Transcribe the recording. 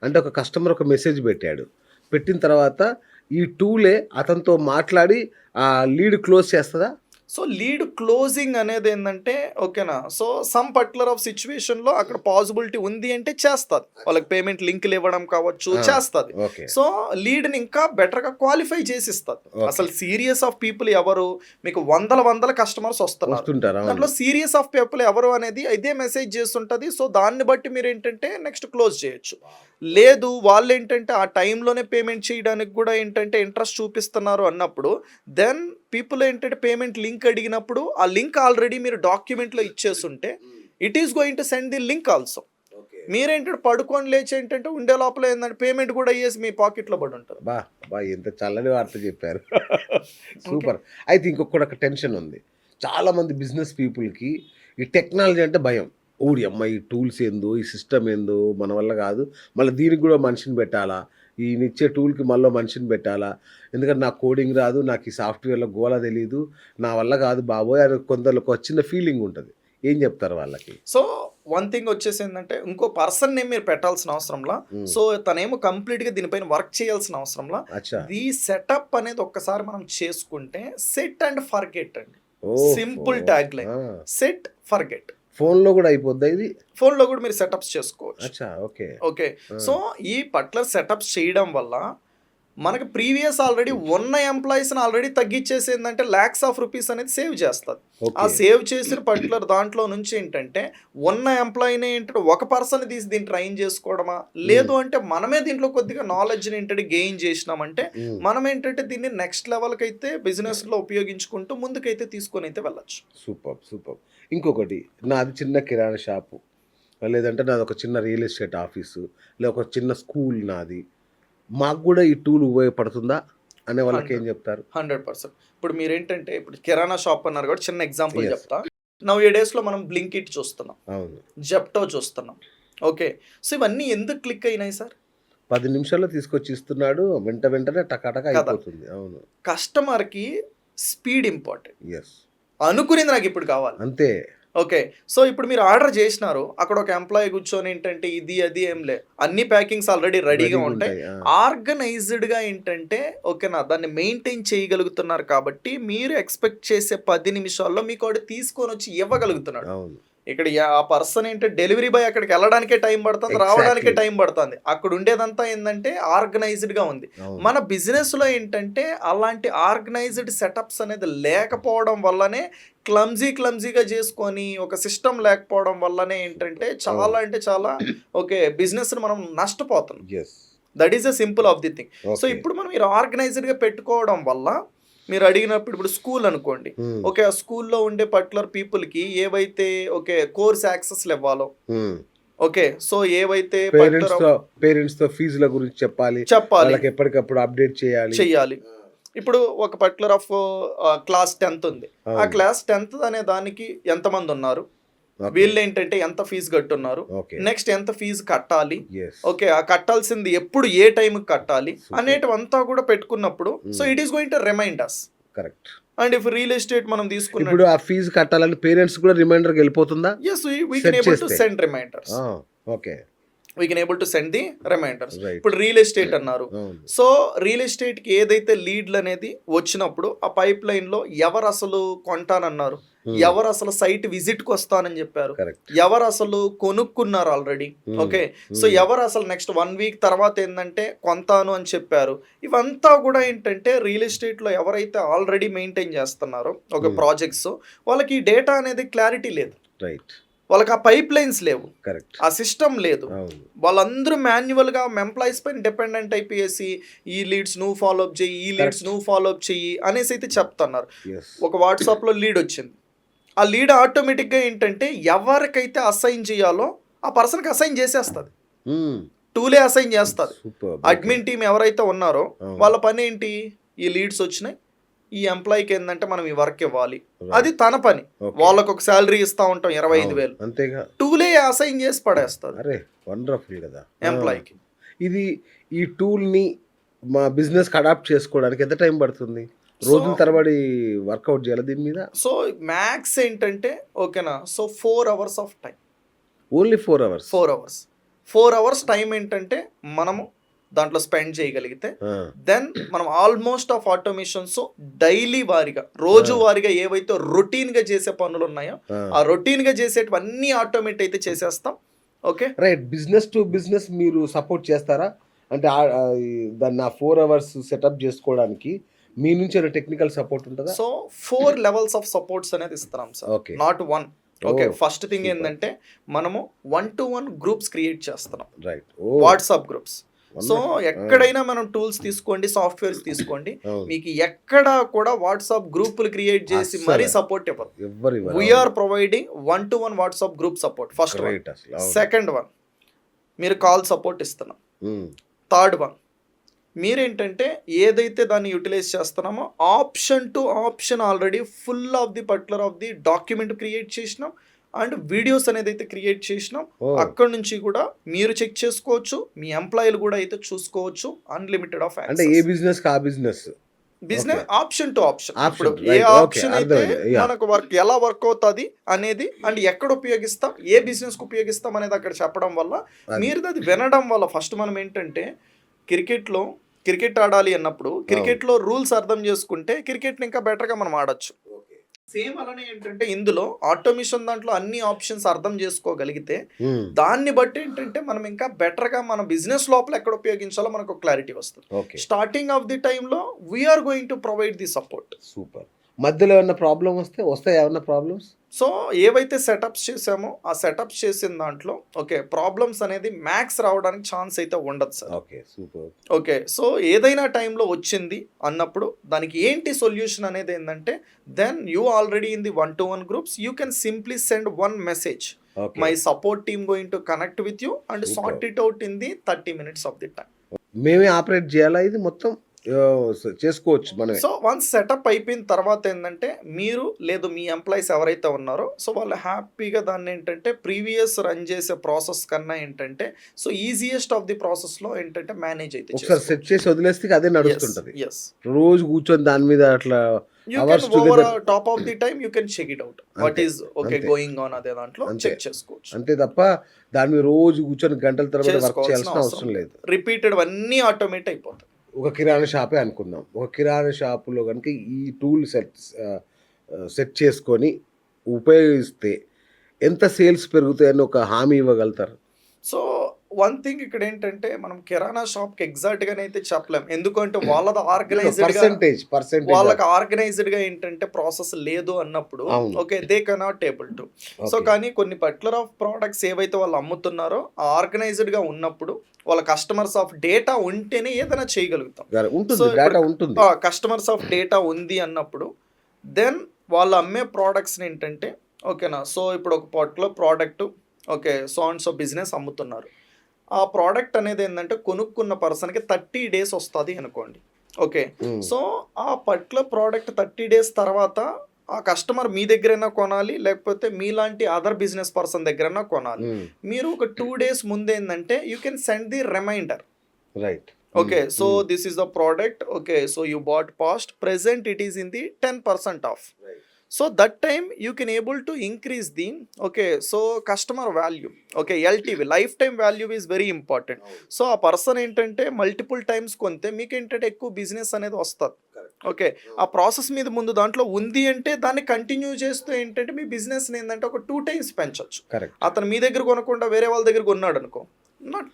అంటే ఒక కస్టమర్ ఒక మెసేజ్ పెట్టాడు. పెట్టిన తర్వాత ఈ టూలే అతనితో మాట్లాడి ఆ లీడ్ క్లోజ్ చేస్తదా? సో లీడ్ క్లోజింగ్ అనేది ఏంటంటే ఓకేనా, సో సమ్ పర్టికులర్ ఆఫ్ సిచ్యువేషన్లో అక్కడ పాసిబిలిటీ ఉంది అంటే చేస్తుంది, వాళ్ళకి పేమెంట్ లింకులు ఇవ్వడం కావచ్చు ఆ! చేస్తుంది. ఓకే. సో లీడ్ని ఇంకా బెటర్గా క్వాలిఫై చేసిస్తుంది. ఓకే. అసలు సీరియస్ ఆఫ్ పీపుల్ ఎవరు, మీకు వందల కస్టమర్స్ వస్తున్నారు, వస్తుంటారు. అవును. దాంట్లో సీరియస్ ఆఫ్ పీపుల్ ఎవరు అనేది ఇదే మెసేజ్ చేస్తుంటుంది. సో దాన్ని బట్టి మీరు ఏంటంటే నెక్స్ట్ క్లోజ్ చేయొచ్చు. లేదు వాళ్ళు ఏంటంటే ఆ టైంలోనే పేమెంట్ చేయడానికి కూడా ఏంటంటే ఇంట్రెస్ట్ చూపిస్తున్నారు అన్నప్పుడు దెన్ పీపుల్ ఏంటంటే పేమెంట్ లింక్ అడిగినప్పుడు ఆ లింక్ ఆల్రెడీ మీరు డాక్యుమెంట్లో ఇచ్చేస్తుంటే it is going to send the link also. మీరేంటంటే పడుకొని లేచి ఏంటంటే ఉండే లోపల ఏంటంటే పేమెంట్ కూడా అయ్యేసి మీ పాకెట్లో పడి ఉంటుంది. బా ఎంత చల్లని వార్త చెప్పారు. సూపర్. అయితే ఇంకొక టెన్షన్ ఉంది. చాలామంది బిజినెస్ పీపుల్‌కి ఈ టెక్నాలజీ అంటే భయం. ఓడియమ్మ! ఈ టూల్స్ ఏందో, ఈ సిస్టమ్ ఏందో మన వల్ల కాదు. మళ్ళీ దీనికి కూడా మనిషిని పెట్టాలా? ఈయనిచ్చే టూల్‌కి మళ్ళీ మనిషిని పెట్టాలా? ఎందుకంటే నాకు కోడింగ్ రాదు, నాకు ఈ సాఫ్ట్‌వేర్‌లో గోల తెలీదు, నా వల్ల కాదు బాబోయ్! అని కొందరికి ఒక చిన్న ఫీలింగ్ ఉంటది. ఏం చెప్తారు వాళ్ళకి? సో వన్ థింగ్ వచ్చేసి ఏంటంటే ఇంకో పర్సన్ నేమ్ మీరు పెట్టాల్సిన అవసరంలా, సో తనేమో కంప్లీట్గా దీనిపైన వర్క్ చేయాల్సిన అవసరంలా. అచ్చా! ఈ సెటప్ అనేది ఒక్కసారి మనం చేసుకుంటే సెట్ అండ్ ఫర్గెట్ అండి. సింపుల్ ట్యాగ్ లైన్, ఆ! Set forget. ఫోన్‌లో కూడా అయిపోద్దా ఇది? ఫోన్లో కూడా మీరు సెటప్స్ చేసుకోవచ్చు. అచ్చా! ఓకే. ఓకే, ఆ! సో ఈ పర్టికులర్ సెటప్స్ చేయడం వల్ల మనకి ప్రీవియస్ ఆల్రెడీ ఉన్న ఎంప్లాయీస్ని ఆల్రెడీ తగ్గించేసి ఏంటంటే ల్యాక్స్ ఆఫ్ రూపీస్ అనేది సేవ్ చేస్తుంది. ఆ ఓకే. సేవ్ చేసిన పర్టికులర్ దాంట్లో నుంచి ఏంటంటే ఉన్న ఎంప్లాయీని ఏంటంటే ఒక పర్సన్ తీసి దీన్ని ట్రైన్ చేసుకోవడమా, లేదు అంటే మనమే దీంట్లో కొద్దిగా నాలెడ్జ్ని ఏంటంటే గెయిన్ చేసినామంటే హ్మ్. మనం ఏంటంటే దీన్ని నెక్స్ట్ లెవెల్కి అయితే బిజినెస్లో ఉపయోగించుకుంటూ ముందుకైతే తీసుకొని అయితే వెళ్ళచ్చు. సూపర్. ఇంకొకటి, నాది చిన్న కిరాణా షాపు. లేదంటే నాదొక చిన్న రియల్ ఎస్టేట్ ఆఫీసు. లేదా ఒక చిన్న స్కూల్ నాది. మాకు గూడా ఈ టూల్ ఉపయోగపడుతుందా? అనే వాళ్ళకేం జెప్తారు? 100%. ఇప్పుడు మీరేంటంటే ఇప్పుడు కిరాణా షాప్ అన్నారు కాబట్టి చిన్న ఎగ్జాంపుల్ యెస్. చెప్తా. నౌ ఏ డేస్లో మనం బ్లింకిట్ చూస్తున్నాం, అవును. జెప్టో చూస్తున్నాం. ఓకే, సో ఇవన్నీ ఎందుకు క్లిక్ అయినాయి సార్? 10 నిమిషాల్లో తీసుకొచ్చి ఇస్తున్నాడు. వెంటనే టకాటక కదా, అయిపోతుంది. అవును. కస్టమర్కి స్పీడ్ ఇంపార్టెంట్. యెస్. అనుకునేది నాకు ఇప్పుడు కావాలి. అంతే. ఓకే, సో ఇప్పుడు మీరు ఆర్డర్ చేసినారు, అక్కడ ఒక ఎంప్లాయీ కూర్చొని ఏంటంటే ఇది అది ఏం లే, అన్ని ప్యాకింగ్స్ ఆల్రెడీ రెడీగా ఉంటాయి. ఆ! ఆర్గనైజ్డ్గా ఏంటంటే ఓకేనా దాన్ని మెయింటైన్ చేయగలుగుతున్నారు కాబట్టి మీరు ఎక్స్పెక్ట్ చేసే 10 నిమిషాల్లో మీకు వాడు తీసుకొని వచ్చి ఇవ్వగలుగుతున్నాడు. అవును. ఇక్కడ ఆ పర్సన్ ఏంటంటే డెలివరీ బాయ్ అక్కడికి వెళ్ళడానికే టైం పడుతుంది, రావడానికే ఎగ్జాక్ట్‌లీ. టైం పడుతుంది. అక్కడ ఉండేదంతా ఏంటంటే ఆర్గనైజ్డ్గా ఉంది. అవును. మన బిజినెస్లో ఏంటంటే అలాంటి ఆర్గనైజ్డ్ సెటప్స్ అనేది లేకపోవడం వల్లనే క్లమ్జీగా చేసుకొని ఒక సిస్టమ్ లేకపోవడం వల్లనే ఏంటంటే చాలా అంటే చాలా ఓకే బిజినెస్ని మనం నష్టపోతున్నాం. Yes. That is the simple of the thing. So okay. ఇప్పుడు మనం మీరు ఆర్గనైజ్డ్గా పెట్టుకోవడం వల్ల మీరు అడిగినప్పుడు ఇప్పుడు స్కూల్ అనుకోండి, హ్మ్. ఓకే ఆ స్కూల్లో ఉండే పర్టికులర్ పీపుల్కి ఏవైతే ఓకే కోర్స్ యాక్సెస్లు ఇవ్వాలో, హ్మ్. ఓకే సో ఏవైతే పేరెంట్స్‌తో ఫీజుల గురించి చెప్పాలి. చెప్పాలి వాళ్ళకి ఎప్పటికప్పుడు అప్డేట్ చేయాలి. చెయ్యాలి. ఇప్పుడు ఒక పర్టికులర్ ఆఫ్ క్లాస్ 10th ఉంది, ఆ అవును. క్లాస్ 10th అనే దానికి ఎంతమంది ఉన్నారు, ఓకే. వీళ్ళు ఏంటంటే ఎంత ఫీజు కట్టున్నారు, ఓకే. నెక్స్ట్ ఎంత ఫీజు కట్టాలి, యెస్. ఓకే ఆ కట్టాల్సింది ఎప్పుడు ఏ టైంకి కట్టాలి Super. అనేటివంతా కూడా పెట్టుకున్నప్పుడు so Hmm. It is going to remind us. Correct. And if real estate మనం తీసుకున్న ఇప్పుడు ఆ ఫీజు కట్టాలని పేరెంట్స్ కూడా రిమైండర్‌కి వెళ్ళిపోతుందా? yes we Set can able to చేస్తే. send reminders. ఆ! Okay. We can able to send the reminders. Right. ఇప్పుడు రియల్ ఎస్టేట్ అన్నారు, అవును. సో రియల్ ఎస్టేట్కి ఏదైతే లీడ్లు అనేది వచ్చినప్పుడు ఆ పైప్ లైన్లో ఎవరు అసలు కొంటానన్నారు, Hmm. ఎవరు అసలు సైట్ విజిట్కి వస్తానని చెప్పారు, కరెక్ట్. ఎవరు అసలు కొనుక్కున్నారు already, Hmm. Okay so Hmm. ఎవరు అసలు నెక్స్ట్ 1 వీక్ తర్వాత ఏంటంటే కొంతాను అని చెప్పారు. ఇవంతా కూడా ఏంటంటే రియల్ ఎస్టేట్లో ఎవరైతే ఆల్రెడీ మెయింటైన్ చేస్తున్నారో ఒక Hmm. ప్రాజెక్ట్స్ వాళ్ళకి ఈ డేటా అనేది క్లారిటీ లేదు, రైట్. వాళ్ళకి ఆ పైప్ లైన్స్ లేవు, కరెక్ట్. ఆ సిస్టమ్ లేదు. అవును. వాళ్ళందరూ మాన్యువల్గా ఎంప్లాయీస్ పైన డిపెండెంట్ అయిపోయేసి ఈ లీడ్స్ నువ్వు ఫాలో అప్ చెయ్యి, ఈ లీడ్స్ Correct. నువ్వు ఫాలో అప్ చెయ్యి అనేసి అయితే చెప్తున్నారు. యెస్. ఒక వాట్సాప్లో లీడ్ వచ్చింది, ఆ లీడ్ ఆటోమేటిక్గా ఏంటంటే ఎవరికైతే అసైన్ చేయాలో ఆ పర్సన్కి అసైన్ చేసేస్తుంది, హ్మ్. టూలే అసైన్ చేస్తుంది. సూపర్. అడ్మిన్ టీం ఎవరైతే ఉన్నారో అవును. వాళ్ళ పని ఏంటి, ఈ లీడ్స్ వచ్చినాయి, ఈ ఎంప్లాయీకి ఏంటంటే మనం ఈ వర్క్ ఇవ్వాలి, అది తన పని. ఓకే. వాళ్ళకు ఒక శాలరీ ఇస్తూ ఉంటాం 25,000, అవును. అంతేగా. టూలే అసైన్ చేసి పడేస్తుంది అరే వండర్ఫుల్ కదా! ఆ! ఎంప్లాయీకి. ఇది ఈ టూల్‌ని మా బిజినెస్‌కి అడాప్ట్ చేసుకోవడానికి ఎంత టైం పడుతుంది? సో రోజుల తరబడి వర్కౌట్ చేయాలా దీని మీద? సో మ్యాక్స్ ఏంటంటే ఓకేనా, so 4 hours of time, only 4 hours. 4 hours 4 hours time ఏంటంటే మనము దాంట్లో స్పెండ్ చేయగలిగితే దెన్ మనం ఆల్మోస్ట్ ఆఫ్ ఆటోమేషన్స్ డైలీ వారిగా రోజు వారిగా ఏవైతే రొటీన్ గా చేసే పనులు ఉన్నాయో ఆ రొటీన్ గా చేసేటివన్నీ ఆటోమేట్ అయితే చేసేస్తాం. Okay right. Business to business మీరు సపోర్ట్ చేస్తారా? అంటే దాన్ని ఆ 4 అవర్స్ సెటప్ చేసుకోవడానికి మీ నుంచి టెక్నికల్ సపోర్ట్ ఉంటుందా? సో 4 లెవెల్స్ ఆఫ్ సపోర్ట్స్ అనేది ఇస్తున్నాం sir, okay. Not 1. Okay, first thing super. ఏంటంటే మనము 1-to-1 గ్రూప్స్ క్రియేట్ చేస్తున్నాం, రైట్. WhatsApp groups. సో ఎక్కడైనా మనం టూల్స్ తీసుకోండి, సాఫ్ట్వేర్స్ తీసుకోండి, మీకు ఎక్కడ కూడా వాట్సాప్ గ్రూపులు క్రియేట్ చేసి మరీ సపోర్ట్ ఇవ్వరు. We are providing 1-to-1 WhatsApp group support. First one. Second one, మీరు కాల్ సపోర్ట్ ఇస్తున్నాం. థర్డ్ వన్, మీరేంటంటే ఏదైతే దాన్ని యూటిలైజ్ చేస్తున్నామో option to option already full of the particular of the document create చేసినాం అండ్ వీడియోస్ అనేది అయితే క్రియేట్ చేసినాం. అక్కడ నుంచి కూడా మీరు చెక్ చేసుకోవచ్చు, మీ ఎంప్లాయీలు కూడా అయితే చూసుకోవచ్చు. అన్లిమిటెడ్ ఆఫ్ అంటే ఏ బిజినెస్ కా business option to option. Option, ఇప్పుడు ఏ right, ఆప్షన్ okay, అయితే అర్థమైంది, yeah. మనకు ఎలా వర్క్ అవుతుంది అనేది అండ్ ఎక్కడ ఉపయోగిస్తాం, ఏ బిజినెస్ కు ఉపయోగిస్తాం అనేది అక్కడ చెప్పడం వల్ల మీరు అది వినడం వల్ల ఫస్ట్ మనం ఏంటంటే క్రికెట్ ఆడాలి అన్నప్పుడు క్రికెట్లో రూల్స్ అర్థం చేసుకుంటే క్రికెట్ని ఇంకా బెటర్గా మనం ఆడొచ్చు. సేమ్ అలానే ఏంటంటే ఇందులో ఆటోమేషన్ దాంట్లో అన్ని ఆప్షన్స్ అర్థం చేసుకోగలిగితే దాన్ని బట్టి ఏంటంటే మనం ఇంకా బెటర్గా మన బిజినెస్ లోపల ఎక్కడ ఉపయోగించాలో మనకు క్లారిటీ వస్తుంది. స్టార్టింగ్ ఆఫ్ ది టైంలో we are going to provide the support. Super. మధ్యలో ఏమన్నా ప్రాబ్లం వస్తాయి ఏమన్నా ప్రాబ్లమ్స్? సో ఏవైతే సెటప్స్ చేసామో ఆ సెటప్స్ చేసిన దాంట్లో ఓకే ప్రాబ్లమ్స్ అనేది మ్యాక్స్ రావడానికి ఛాన్స్ అయితే ఉండదు sir. Okay, super. Okay, so ఏదైనా టైంలో వచ్చింది అన్నప్పుడు దానికి ఏంటి సొల్యూషన్ అనేది ఏంటంటే then you already in the 1-to-1 groups you can simply send 1 message, my support team going to connect with you and sort it out in the 30 minutes of the time. మేమే operate చేయాలా ఇది మొత్తం? చేసుకోవచ్చు మనమే. So once setup అయిపోయిన తర్వాత ఏంటంటే మీరు లేదు మీ ఎంప్లాయీస్ ఎవరైతే ఉన్నారో సో వాళ్ళు హ్యాపీగా దాన్ని ఏంటంటే ప్రీవియస్ రన్ చేసే ప్రాసెస్ కన్నా ఏంటంటే so easiest of the process లో ఏంటంటే మేనేజ్ అయితే ఒకసారి సెట్ చేసి వదిలేస్తే అదే నడుస్తుంటది. ఎస్, రోజు కూర్చొని దాని మీద అట్లా you can over top of the time you can check it out what is okay going on అదే దాంట్లో చెక్ చేసుకోవచ్చు. అంతే తప్ప దాని మీద రోజు కూర్చొని గంటల తరబడి వర్క్ చేయాల్సిన అవసరం లేదు. రిపీటెడ్ అన్నీ ఆటోమేట్ అయిపోతాయి. ఒక కిరాణా షాపే అనుకుందాం. ఒక కిరాణా షాపులో కనుక ఈ టూల్ సెట్ చేసుకొని ఉపయోగిస్తే ఎంత సేల్స్ పెరుగుతాయని ఒక హామీ ఇవ్వగలుగుతారు? సో వన్ థింగ్ ఇక్కడ ఏంటంటే మనం కిరాణా షాప్ కి ఎగ్జాక్ట్ గా అయితే చెప్పలేం, ఎందుకంటే వాళ్ళది ఆర్గనైజ్డ్ గా ఏంటంటే ప్రాసెస్ లేదు అన్నప్పుడు okay they cannot able to. So కానీ కొన్ని పర్టికులర్ ఆఫ్ ప్రోడక్ట్స్ ఏవైతే వాళ్ళు అమ్ముతున్నారో ఆ ఆర్గనైజ్డ్ గా ఉన్నప్పుడు వాళ్ళ కస్టమర్స్ ఆఫ్ డేటా ఉంటేనే ఏదైనా చేయగలుగుతాం. కస్టమర్స్ ఆఫ్ డేటా ఉంది అన్నప్పుడు దెన్ వాళ్ళు అమ్మే ప్రోడక్ట్స్ ఏంటంటే ఓకేనా. సో ఇప్పుడు ఒక particular product okay so and so business అమ్ముతున్నారు, ఆ ప్రోడక్ట్ అనేది ఏంటంటే కొనుక్కున్న పర్సన్కి 30 days వస్తుంది అనుకోండి. ఓకే, సో ఆ పర్టికులర్ ప్రోడక్ట్ 30 days తర్వాత ఆ కస్టమర్ మీ దగ్గరైనా కొనాలి లేకపోతే మీలాంటి అదర్ బిజినెస్ పర్సన్ దగ్గరైనా కొనాలి. మీరు ఒక 2 days ముందేందంటే you can send the reminder, right? Okay, so this is the product, okay so you bought past present it is in the 10% off. So that time you can able to increase the okay so customer value. Okay, LTV life time value is very important. So ఆ person ఏంటంటే multiple times కొంటే మీకు ఏంటంటే ఎక్కువ business అనేది వస్తుంది. Okay, ఆ process మీద ముందు దాంట్లో ఉంది అంటే దాన్ని కంటిన్యూ చేస్తూ ఏంటంటే మీ బిజినెస్ ఏంటంటే ఒక 2 times పెంచవచ్చు. అతను మీ దగ్గర కొనకుండా వేరే వాళ్ళ దగ్గర కొన్నాడు అనుకో, నాట్